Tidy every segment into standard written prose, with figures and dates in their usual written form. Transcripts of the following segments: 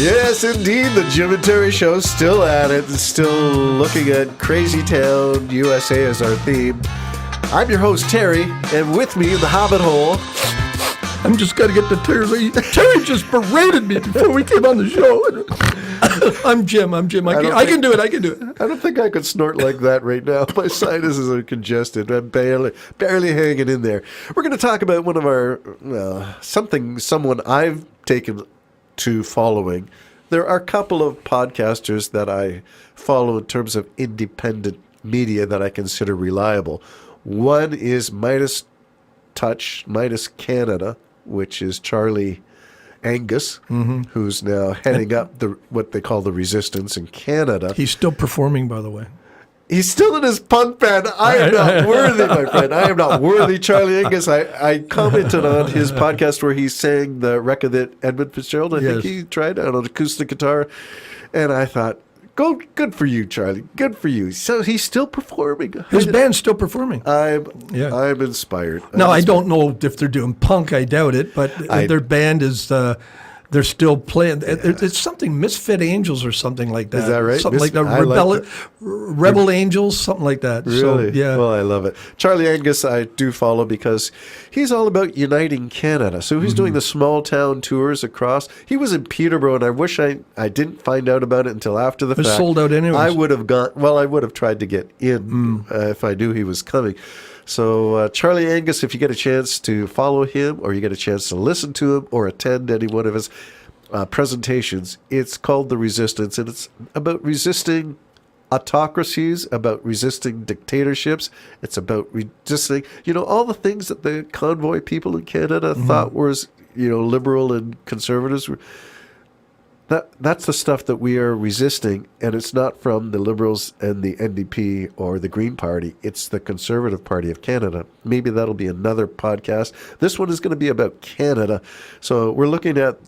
Yes, indeed. The Jim and Terry Show's still at it. Still looking at Crazy Town, USA as our theme. I'm your host, Terry, and with me in the Hobbit Hole... I'm just got to get the Terry. Terry just berated me before we came on the show. I'm Jim. I can do it. I don't think I could snort like that right now. My sinuses are congested. I'm barely hanging in there. We're going to talk about one of our, someone I've taken to following. There are a couple of podcasters that I follow in terms of independent media that I consider reliable. One is Midas Canada, which is Charlie Angus, who's now heading up what they call the Resistance in Canada. He's still performing, by the way. He's still in his punk band. I am not worthy, my friend. I am not worthy, Charlie Angus. I commented on his podcast where he sang the record that Edmund Fitzgerald, I think he tried on an acoustic guitar. And I thought, good for you, Charlie. Good for you. So he's still performing. His band's still performing. I'm inspired. I don't know if they're doing punk. I doubt it. But their band is... they're still playing. Yeah. It's something Misfit Angels or something like that. Is that right? Something like that. Rebel Angels, something like that. Really? So, yeah. Well, I love it. Charlie Angus I do follow because he's all about uniting Canada. So he's doing the small town tours across. He was in Peterborough, and I wish I didn't find out about it until after the fact. It was sold out anyways. I would have tried to get in if I knew he was coming. So Charlie Angus, if you get a chance to follow him or you get a chance to listen to him or attend any one of his presentations, it's called The Resistance, and it's about resisting autocracies, about resisting dictatorships. It's about resisting, all the things that the convoy people in Canada thought was, liberal and conservatives. That's the stuff that we are resisting, and it's not from the Liberals and the NDP or the Green Party. It's the Conservative Party of Canada. Maybe that'll be another podcast. This one is going to be about Canada. So we're looking at,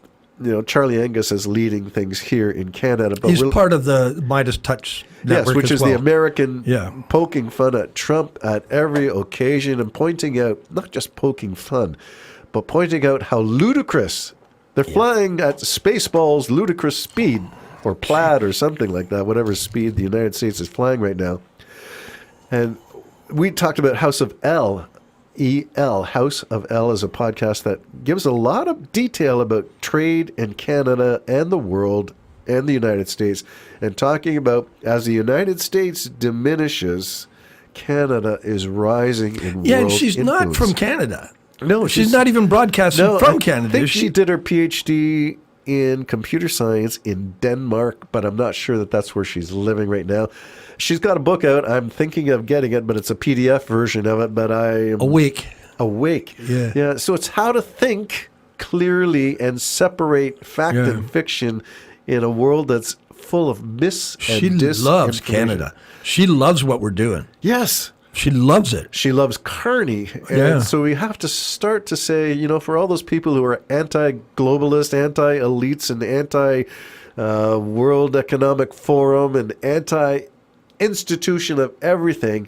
Charlie Angus as leading things here in Canada. But he's part of the Midas Touch network, which is well. The American poking fun at Trump at every occasion and pointing out, not just poking fun, but pointing out how ludicrous. They're flying at Spaceballs' ludicrous speed, or plaid, or something like that, whatever speed the United States is flying right now. And we talked about House of L. House of L is a podcast that gives a lot of detail about trade in Canada and the world and the United States, and talking about as the United States diminishes, Canada is rising in world and she's influence. Not from Canada. No, she's not even broadcasting from Canada. I think she did her PhD in computer science in Denmark, but I'm not sure that that's where she's living right now. She's got a book out. I'm thinking of getting it, but it's a PDF version of it. But I am Awake. Yeah. So it's how to think clearly and separate fact and fiction in a world that's full of She loves Canada. She loves what we're doing. Yes. She loves it. She loves Carney. And so we have to start to say, for all those people who are anti-globalist, anti-elites, and anti-World Economic Forum, and anti-institution of everything,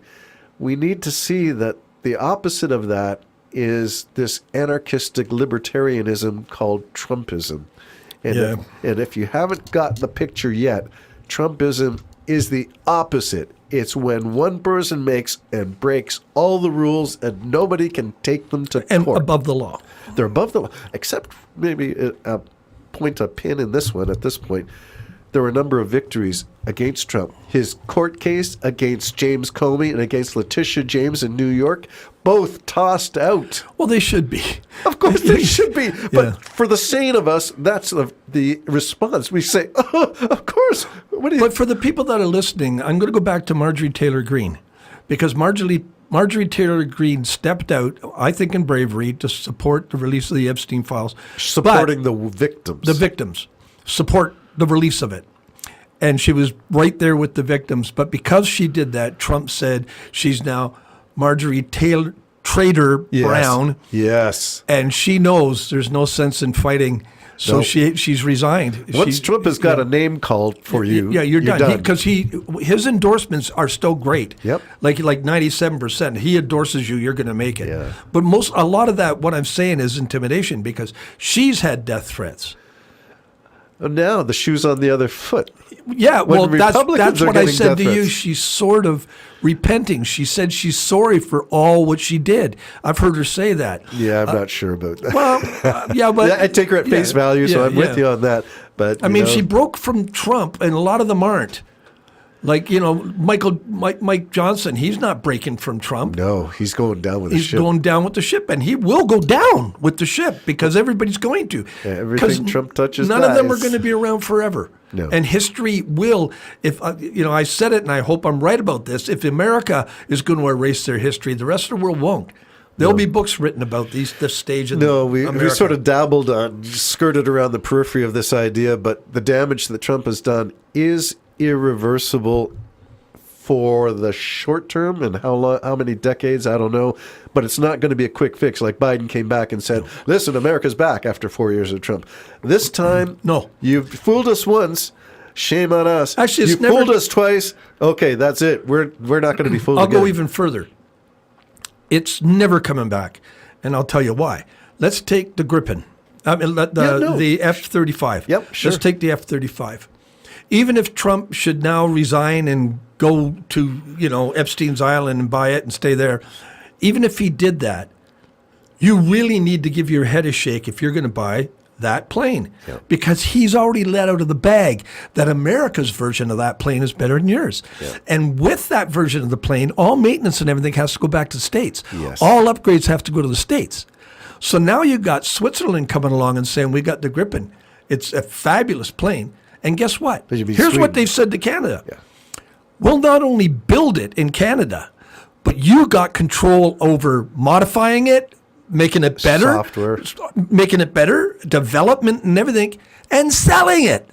we need to see that the opposite of that is this anarchistic libertarianism called Trumpism. And if you haven't got the picture yet, Trumpism is the opposite. It's when one person makes and breaks all the rules and nobody can take them to court. And above the law. They're above the law, except maybe point a pin in this one at this point. There were a number of victories against Trump. His court case against James Comey and against Letitia James in New York, both tossed out. Well, they should be. Of course they should be. But for the sane of us, that's the response. We say, of course. But for the people that are listening, I'm going to go back to Marjorie Taylor Greene, because Marjorie Taylor Greene stepped out, I think in bravery, to support the release of the Epstein files. Supporting the victims. The victims. Support the release of it. And she was right there with the victims. But because she did that, Trump said she's now Marjorie Taylor Trader Brown. Yes. And she knows there's no sense in fighting. So she's resigned. Once Trump has got a name called for you, you're done. Because his endorsements are still great. Yep. Like 97%. He endorses you, you're going to make it. Yeah. But a lot of that, what I'm saying, is intimidation, because she's had death threats. Now the shoe's on the other foot. Yeah, When well, that's Republicans are what I getting said death to you. threats. She's sort of repenting. She said she's sorry for all what she did. I've heard her say that. Yeah, I'm not sure about that. Well, yeah, but I take her at face value, so I'm with you on that. But I mean, she broke from Trump, and a lot of them aren't. Like, Mike Johnson, he's not breaking from Trump. No, he's going down with the He's ship. going down with the ship, and he will go down with the ship because everybody's going to. Yeah, everything 'Cause Trump touches none of them are dies. going to be around forever. No. And history will, if I said it, and I hope I'm right about this. If America is going to erase their history, the rest of the world won't. There'll be books written about this stage in we America. sort of dabbled on, skirted around the periphery of this idea, but the damage that Trump has done is irreversible for the short term, and how many decades, I don't know. But it's not going to be a quick fix. Like Biden came back and said, listen, America's back after 4 years of Trump. This time, No. you've fooled us once. Shame on us. Actually, it's you fooled never- us twice. Okay, that's it. We're not going to be fooled I'll again. go even further. It's never coming back, and I'll tell you why. Let's take the Gripen. The F-35. Yep, sure. Let's take the F-35. Even if Trump should now resign and go to Epstein's Island and buy it and stay there, even if he did that, you really need to give your head a shake if you're going to buy that plane, because he's already let out of the bag that America's version of that plane is better than yours. And with that version of the plane, all maintenance and everything has to go back to the States. Yes. All upgrades have to go to the States. So now you've got Switzerland coming along and saying, we got the Gripen. It's a fabulous plane. And guess what? It should be Here's Sweden. what they've said to Canada. Yeah. We'll not only build it in Canada, but you got control over modifying it, making it better, Software. making it better, development and everything, and selling it.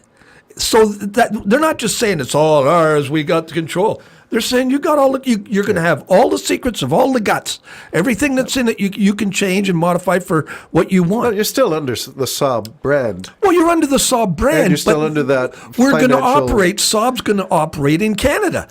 So that they're not just saying it's all ours, we got the control. They're saying you got all you're going to have all the secrets of all the guts, everything that's in it. You can change and modify for what you want. Well, you're still under the SAAB brand. Well, you're under the SAAB brand, And you're still but under that We're going to financial- operate. SAAB's going to operate in Canada,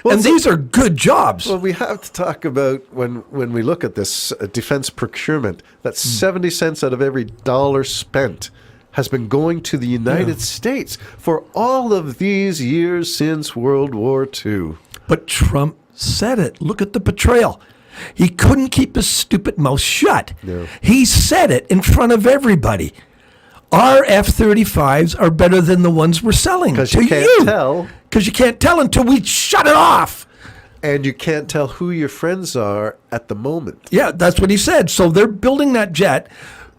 Well, and so- these are good jobs. Well, we have to talk about when we look at this defense procurement, that 70 cents out of every dollar spent has been going to the United States for all of these years since World War II. But Trump said it. Look at the betrayal. He couldn't keep his stupid mouth shut. No. He said it in front of everybody. Our F-35s are better than the ones we're selling 'Cause to you can't tell. Because you can't tell until we shut it off. And you can't tell who your friends are at the moment. Yeah, that's what he said. So they're building that jet.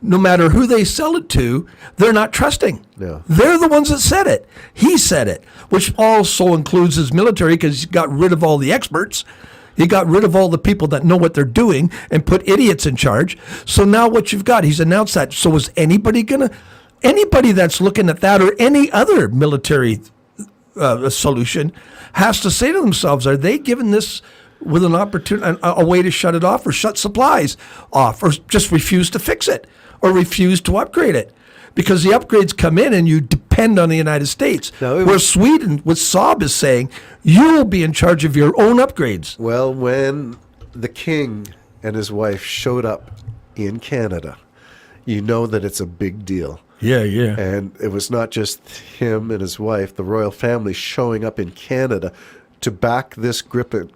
No matter who they sell it to, they're not trusting. No. They're the ones that said it. He said it, which also includes his military because he got rid of all the experts. He got rid of all the people that know what they're doing and put idiots in charge. So now what you've got, he's announced that. So is anybody that's looking at that or any other military solution has to say to themselves, are they given this with an opportunity, a way to shut it off or shut supplies off or just refuse to fix it or refuse to upgrade it? Because the upgrades come in and you depend on the United States. No, it where was- Sweden, with SAAB, is saying, you will be in charge of your own upgrades. Well, when the king and his wife showed up in Canada, you know that it's a big deal. Yeah, yeah. And it was not just him and his wife, the royal family showing up in Canada to back this Gripen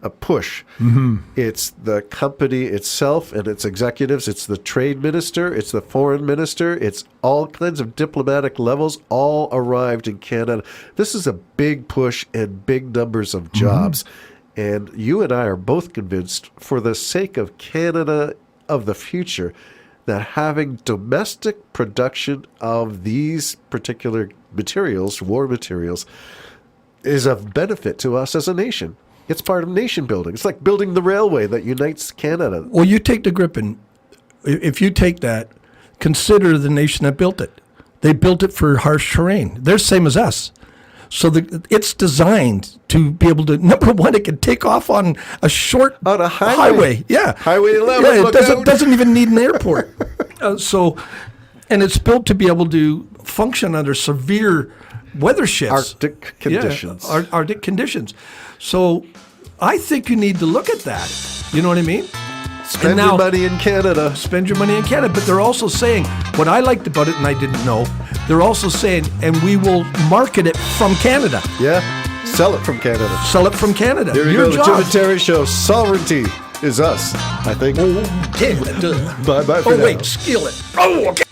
a push. Mm-hmm. It's the company itself and its executives. It's the trade minister. It's the foreign minister. It's all kinds of diplomatic levels all arrived in Canada. This is a big push and big numbers of jobs. Mm-hmm. And you and I are both convinced, for the sake of Canada of the future, that having domestic production of these particular materials, war materials, is of benefit to us as a nation. It's part of nation building. It's like building the railway that unites Canada. Well, you take the Gripen. If you take that, consider the nation that built it. They built it for harsh terrain. They're same as us. So it's designed to be able to, number one, it can take off on a short On a highway. Yeah. Highway 11, Yeah, look it out. doesn't even need an airport. And it's built to be able to function under severe weather shifts. Arctic conditions. Yeah, Arctic conditions. So I think you need to look at that. You know what I mean? Spend now- your money in Canada. Spend your money in Canada. But they're also saying, what I liked about it, and I didn't know, they're also saying, and we will market it from Canada. Yeah. Sell it from Canada. Sell it from Canada. Here we Your go. The job. Jim and Terry Show. Sovereignty is us, I think. Okay. Bye-bye for Oh, now. wait, steal it. Oh, okay.